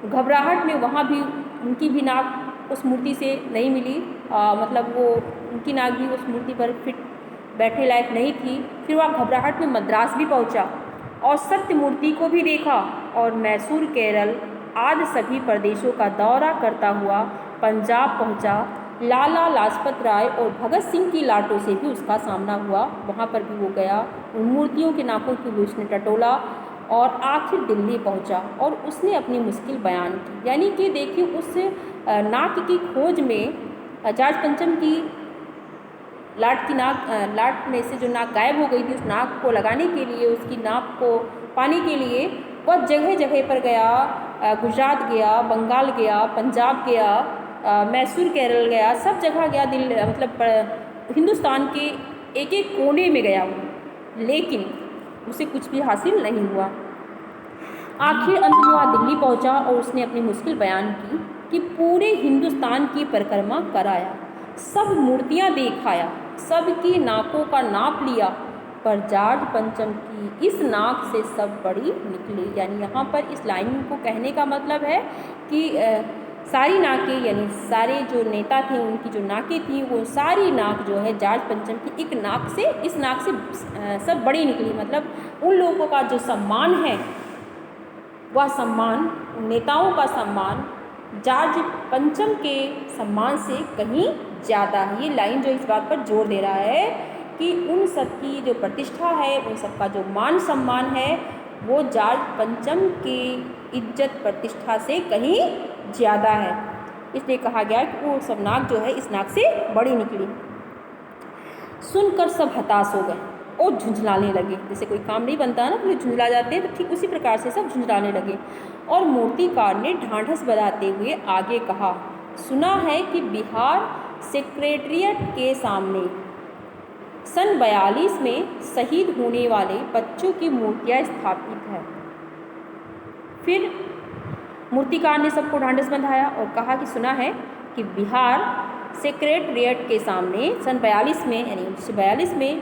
घबराहट में वहाँ भी उनकी भी नाक उस मूर्ति से नहीं मिली, मतलब वो उनकी नाक भी उस मूर्ति पर फिट बैठने लायक नहीं थी। फिर वह घबराहट में मद्रास भी पहुँचा और सत्य मूर्ति को भी देखा और मैसूर, केरल आदि सभी प्रदेशों का दौरा करता हुआ पंजाब पहुँचा। लाला लाजपत राय और भगत सिंह की लाटों से भी उसका सामना हुआ, वहाँ पर भी वो गया, उन मूर्तियों के नाकों को भी उसने टटोला और आखिर दिल्ली पहुँचा और उसने अपनी मुश्किल बयान की। यानी कि देखिए उस नाक की खोज में जॉर्ज पंचम की लाट में से जो नाक गायब हो गई थी, उस नाक को लगाने के लिए, उसकी नाक को पाने के लिए वह जगह जगह पर गया, गुजरात गया, बंगाल गया, पंजाब गया, मैसूर, केरल गया, सब जगह गया, मतलब हिंदुस्तान के एक एक कोने में गया वो, लेकिन उसे कुछ भी हासिल नहीं हुआ। आखिर अंत में वह दिल्ली पहुंचा और उसने अपनी मुश्किल बयान की कि पूरे हिंदुस्तान की परिक्रमा कराया, सब मूर्तियां देखाया, सबकी नाकों का नाप लिया, पर जॉर्ज पंचम की इस नाक से सब बड़ी निकली। यानी यहाँ पर इस लाइन को कहने का मतलब है कि सारी नाकें, यानी सारे जो नेता थे उनकी जो नाकें थी, वो सारी नाक जो है जॉर्ज पंचम की एक नाक से, इस नाक से सब बड़ी निकली। मतलब उन लोगों का जो सम्मान है, वह सम्मान, नेताओं का सम्मान जॉर्ज पंचम के सम्मान से कहीं ज़्यादा है। ये लाइन जो इस बात पर जोर दे रहा है कि उन सब की जो प्रतिष्ठा है, उन सब का जो मान सम्मान है, वो जॉर्ज पंचम की इज्जत प्रतिष्ठा से कहीं ज़्यादा है। इसलिए कहा गया कि वो सब नाक जो है इस नाक से बड़ी निकली। सुनकर सब हताश हो गए और झुंझलाने लगे। जैसे कोई काम नहीं बनता है ना, तो झुंझला जाते हैं, तो ठीक उसी प्रकार से सब झुंझलाने लगे। और मूर्तिकार ने ढांढस बंधाते हुए आगे कहा, सुना है कि बिहार सेक्रेटेरिएट के सामने सन 42 में शहीद होने वाले बच्चों की मूर्तियाँ स्थापित है। फिर मूर्तिकार ने सबको ढांढस बंधाया और कहा कि सुना है कि बिहार सेक्रेटेरिएट के सामने सन 42 में, यानी 1942 में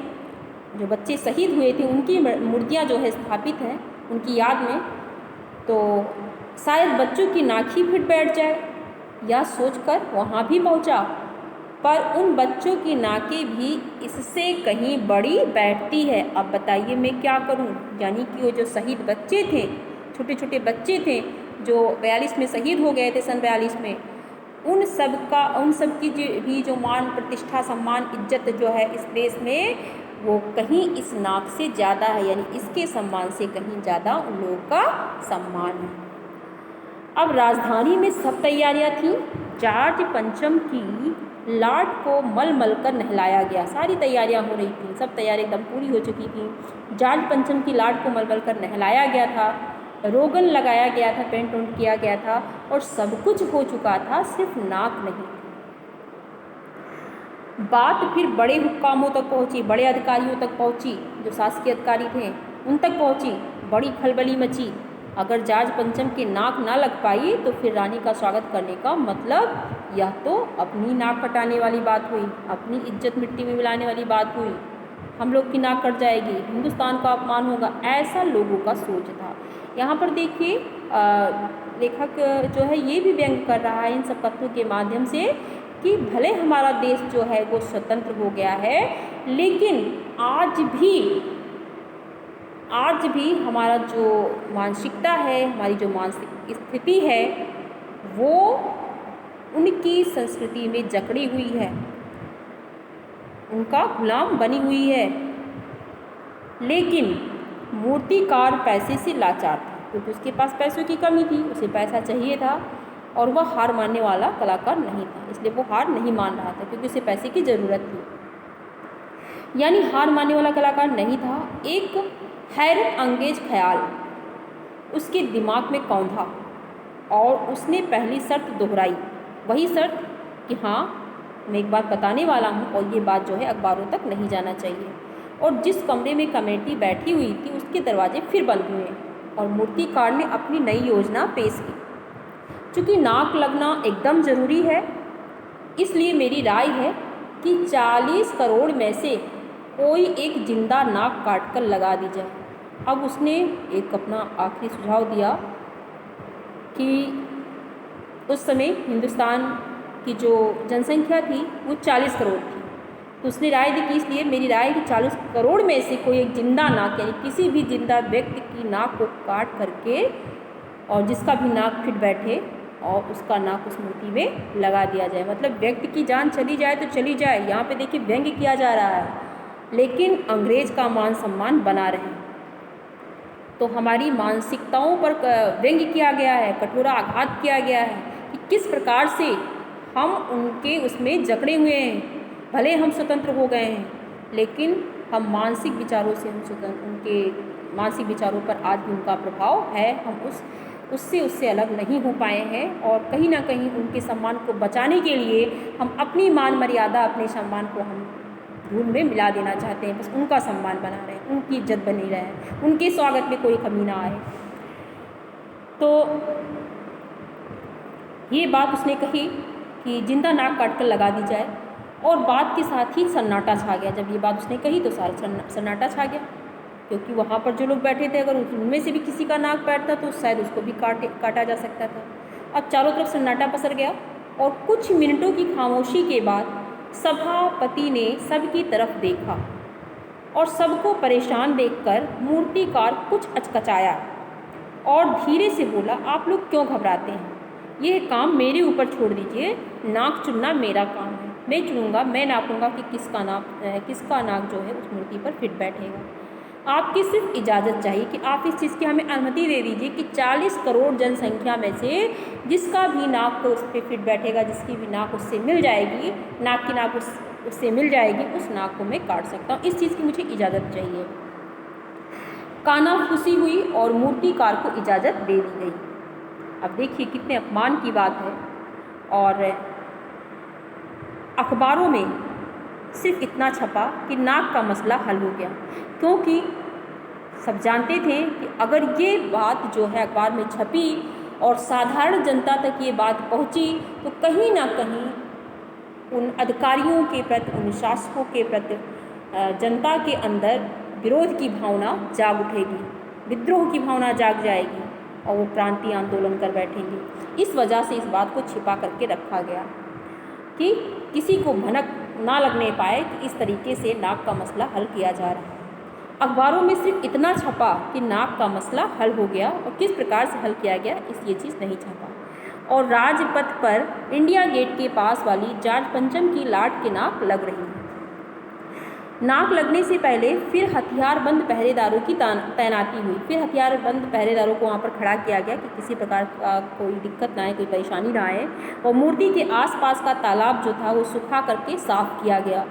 जो बच्चे शहीद हुए थे उनकी मूर्तियाँ जो है स्थापित हैं उनकी याद में। तो शायद बच्चों की नाक ही फिट बैठ जाए, यह सोचकर वहाँ भी पहुँचा, पर उन बच्चों की नाकें भी इससे कहीं बड़ी बैठती है। अब बताइए मैं क्या करूं। यानी कि वो जो शहीद बच्चे थे, छोटे छोटे बच्चे थे जो 42 में शहीद हो गए थे, सन 42 में, उन सब की भी जो मान प्रतिष्ठा सम्मान इज्जत जो है इस देश में, वो कहीं इस नाक से ज़्यादा है, यानी इसके सम्मान से कहीं ज़्यादा उन लोगों का सम्मान है। अब राजधानी में सब तैयारियां थीं। जॉर्ज पंचम की लाट को मल मल कर नहलाया गया, सारी तैयारियां हो रही थी, सब तैयारियां एकदम पूरी हो चुकी थी। जॉर्ज पंचम की लाट को मल मल कर नहलाया गया था, रोगन लगाया गया था, पेंट उंट किया गया था और सब कुछ हो चुका था, सिर्फ नाक नहीं। बात फिर बड़े हुक्कामों तक पहुंची, बड़े अधिकारियों तक पहुंची, जो शासकीय अधिकारी थे उन तक पहुंची, बड़ी खलबली मची। अगर जॉर्ज पंचम की नाक ना लग पाई तो फिर रानी का स्वागत करने का मतलब यह तो अपनी नाक कटाने वाली बात हुई, अपनी इज्जत मिट्टी में मिलाने वाली बात हुई, हम लोग की नाक कट जाएगी, हिंदुस्तान का अपमान होगा, ऐसा लोगों का सोच था। यहाँ पर देखिए लेखक जो है ये भी व्यंग कर रहा है इन सब कथनों के माध्यम से कि भले हमारा देश जो है वो स्वतंत्र हो गया है, लेकिन आज भी हमारा जो मानसिकता है, हमारी जो मानसिक स्थिति है, वो उनकी संस्कृति में जकड़ी हुई है, उनका गुलाम बनी हुई है। लेकिन मूर्तिकार पैसे से लाचार था, क्योंकि उसके पास पैसों की कमी थी, उसे पैसा चाहिए था और वह हार मानने वाला कलाकार नहीं था, इसलिए वो हार नहीं मान रहा था क्योंकि उसे पैसे की ज़रूरत थी। यानी हार मानने वाला कलाकार नहीं था। एक हैरत अंगेज ख्याल उसके दिमाग में कौंधा और उसने पहली शर्त दोहराई, वही शर्त कि हाँ, मैं एक बात बताने वाला हूँ और ये बात जो है अखबारों तक नहीं जाना चाहिए। और जिस कमरे में कमेटी बैठी हुई थी उसके दरवाजे फिर बंद हुए और मूर्तिकार ने अपनी नई योजना पेश की। चूँकि नाक लगना एकदम ज़रूरी है, इसलिए मेरी राय है कि 40 करोड़ में से कोई एक जिंदा नाक काट कर लगा दी जाए। अब उसने एक अपना आखिरी सुझाव दिया कि उस समय हिंदुस्तान की जो जनसंख्या थी वो 40 करोड़ थी, तो उसने राय दी कि इसलिए मेरी राय है कि 40 करोड़ में से कोई एक जिंदा नाक, यानी किसी भी जिंदा व्यक्ति की नाक को काट करके और जिसका भी नाक फिट बैठे और उसका नाक उस मूर्ति में लगा दिया जाए। मतलब व्यक्ति की जान चली जाए तो चली जाए, यहाँ पे देखिए व्यंग्य किया जा रहा है, लेकिन अंग्रेज का मान सम्मान बना रहे। तो हमारी मानसिकताओं पर व्यंग्य किया गया है, कठोर आघात किया गया है कि किस प्रकार से हम उनके उसमें जकड़े हुए हैं। भले हम स्वतंत्र हो गए हैं, लेकिन हम मानसिक विचारों से हम स्वतंत्र, उनके मानसिक विचारों पर आज भी उनका प्रभाव है। हम उससे अलग नहीं हो पाए हैं और कहीं ना कहीं उनके सम्मान को बचाने के लिए हम अपनी मान मर्यादा, अपने सम्मान को हम धूल में मिला देना चाहते हैं। बस उनका सम्मान बना रहे, उनकी इज्जत बनी रहे, उनके स्वागत में कोई कमी ना आए। तो ये बात उसने कही कि जिंदा नाक काट कर लगा दी जाए, और बात के साथ ही सन्नाटा छा गया। जब ये बात उसने कही तो सारा सन्नाटा छा गया, क्योंकि वहाँ पर जो लोग बैठे थे, अगर उनमें से भी किसी का नाक बैठता तो शायद उसको भी काटा जा सकता था। अब चारों तरफ सन्नाटा पसर गया और कुछ मिनटों की खामोशी के बाद सभापति ने सबकी तरफ देखा और सबको परेशान देखकर मूर्तिकार कुछ अचकचाया और धीरे से बोला, आप लोग क्यों घबराते हैं? यह काम मेरे ऊपर छोड़ दीजिए, नाक चुनना मेरा काम है, मैं चुनूंगा, मैं नापूंगा कि किसका नाक जो है उस मूर्ति पर फिट बैठेगा। आपकी सिर्फ इजाज़त चाहिए कि आप इस चीज़ की हमें अनुमति दे दीजिए कि 40 करोड़ जनसंख्या में से जिसका भी नाक तो उस पर फिट बैठेगा, जिसकी भी नाक उससे मिल जाएगी, नाक की नाक उससे मिल जाएगी, उस नाक को मैं काट सकता हूँ। इस चीज़ की मुझे इजाज़त चाहिए। कानाफूसी हुई और मूर्तिकार को इजाज़त दे दी गई। अब देखिए कितने अपमान की बात है। और अखबारों में सिर्फ इतना छपा कि नाक का मसला हल हो गया, क्योंकि सब जानते थे कि अगर ये बात जो है अखबार में छपी और साधारण जनता तक ये बात पहुंची तो कहीं ना कहीं उन अधिकारियों के प्रति, उन शासकों के प्रति जनता के अंदर विरोध की भावना जाग उठेगी, विद्रोह की भावना जाग जाएगी और वो प्रांतीय आंदोलन कर बैठेंगे। इस वजह से इस बात को छिपा करके रखा गया कि किसी को भनक ना लगने पाए कि इस तरीके से नाक का मसला हल किया जा रहा है। अखबारों में सिर्फ इतना छपा कि नाक का मसला हल हो गया, और किस प्रकार से हल किया गया ये चीज़ नहीं छपा। और राजपथ पर इंडिया गेट के पास वाली जॉर्ज पंचम की लाट की नाक लग रही है। नाक लगने से पहले फिर हथियारबंद पहरेदारों की तैनाती हुई। फिर हथियारबंद पहरेदारों को वहाँ पर खड़ा किया गया कि किसी प्रकार का कोई दिक्कत ना आए, कोई परेशानी ना आए। और मूर्ति के आसपास का तालाब जो था वो सूखा करके साफ़ किया गया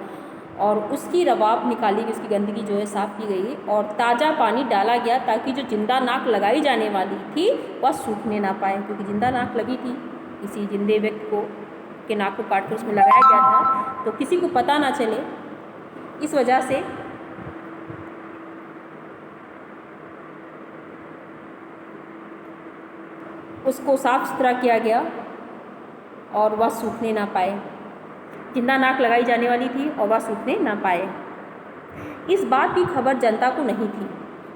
और उसकी रवाब निकाली गई, उसकी गंदगी जो है साफ़ की गई और ताज़ा पानी डाला गया ताकि जो जिंदा नाक लगाई जाने वाली थी वह सूखने ना पाए, क्योंकि जिंदा नाक लगी थी, किसी जिंदे व्यक्ति को के नाक को काट कर उसमें लगाया गया था तो किसी को पता ना चले। इस वजह से उसको साफ सुथरा किया गया और वह सूखने ना पाए। जिंदा नाक लगाई जाने वाली थी और वह सूखने ना पाए। इस बात की खबर जनता को नहीं थी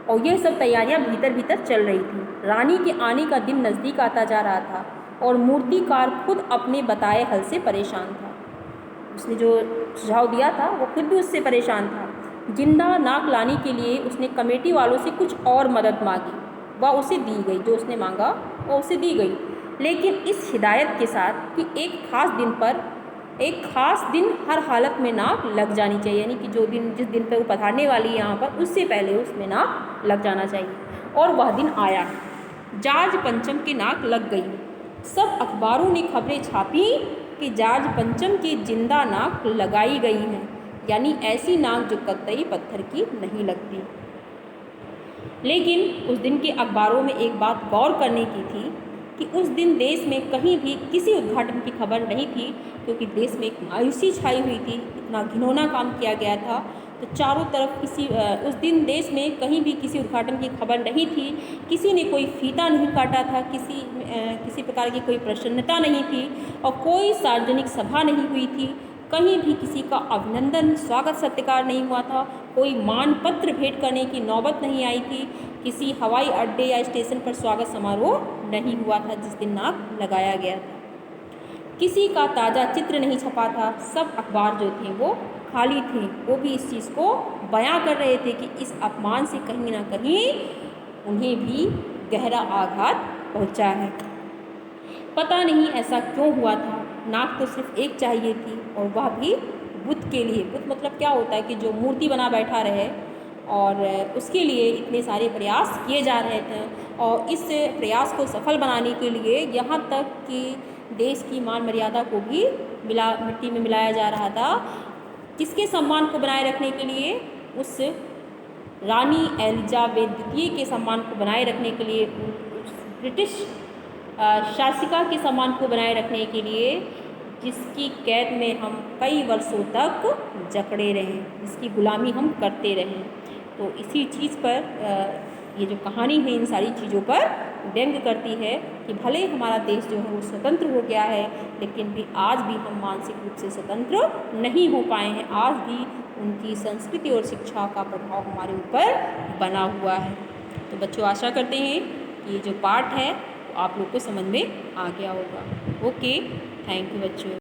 और यह सब तैयारियां भीतर भीतर चल रही थी। रानी के आने का दिन नज़दीक आता जा रहा था और मूर्तिकार खुद अपने बताए हल से परेशान था। उसने जो सुझाव दिया था वो खुद भी उससे परेशान था। जिंदा नाक लाने के लिए उसने कमेटी वालों से कुछ और मदद मांगी, वह उसे दी गई, जो उसने मांगा वह उसे दी गई, लेकिन इस हिदायत के साथ कि एक ख़ास दिन हर हालत में नाक लग जानी चाहिए, यानी कि जिस दिन पर वो पधारने वाली है यहाँ पर, उससे पहले उसमें नाक लग जाना चाहिए। और वह दिन आया, जॉर्ज पंचम की नाक लग गई। सब अखबारों ने खबरें छापी कि जॉर्ज पंचम की जिंदा नाक लगाई गई है, यानी ऐसी नाक जो कतई पत्थर की नहीं लगती। लेकिन उस दिन के अखबारों में एक बात गौर करने की थी कि उस दिन देश में कहीं भी किसी उद्घाटन की खबर नहीं थी, क्योंकि देश में एक मायूसी छाई हुई थी, इतना घिनौना काम किया गया था। तो चारों तरफ उस दिन देश में कहीं भी किसी उद्घाटन की खबर नहीं थी, किसी ने कोई फीता नहीं काटा था, किसी प्रकार की कोई प्रसन्नता नहीं थी, और कोई सार्वजनिक सभा नहीं हुई थी, कहीं भी किसी का अभिनंदन स्वागत सत्कार नहीं हुआ था, कोई मानपत्र भेंट करने की नौबत नहीं आई थी, किसी हवाई अड्डे या स्टेशन पर स्वागत समारोह नहीं हुआ था जिस दिन नाक लगाया गया था। किसी का ताज़ा चित्र नहीं छपा था, सब अखबार जो थे वो खाली थे। वो भी इस चीज़ को बयां कर रहे थे कि इस अपमान से कहीं ना कहीं उन्हें भी गहरा आघात पहुंचा है। पता नहीं ऐसा क्यों हुआ था। नाक तो सिर्फ एक चाहिए थी, और वह भी बुद्ध के लिए। बुद्ध मतलब क्या होता है कि जो मूर्ति बना बैठा रहे, और उसके लिए इतने सारे प्रयास किए जा रहे थे, और इस प्रयास को सफल बनाने के लिए यहाँ तक कि देश की मान मर्यादा को भी मिट्टी में मिलाया जा रहा था। किसके सम्मान को बनाए रखने के लिए? उस रानी एलिजाबेथ द्वितीय के सम्मान को बनाए रखने के लिए, ब्रिटिश शासिका के सम्मान को बनाए रखने के लिए, जिसकी कैद में हम कई वर्षों तक जकड़े रहें, जिसकी गुलामी हम करते रहें। तो इसी चीज़ पर ये जो कहानी है इन सारी चीज़ों पर व्यंग करती है कि भले हमारा देश जो है वो स्वतंत्र हो गया है, लेकिन भी आज भी हम मानसिक रूप से स्वतंत्र नहीं हो पाए हैं। आज भी उनकी संस्कृति और शिक्षा का प्रभाव हमारे ऊपर बना हुआ है। तो बच्चों, आशा करते हैं कि ये जो पाठ है वो आप लोग को समझ में आ गया होगा। ओके, थैंक यू बच्चों।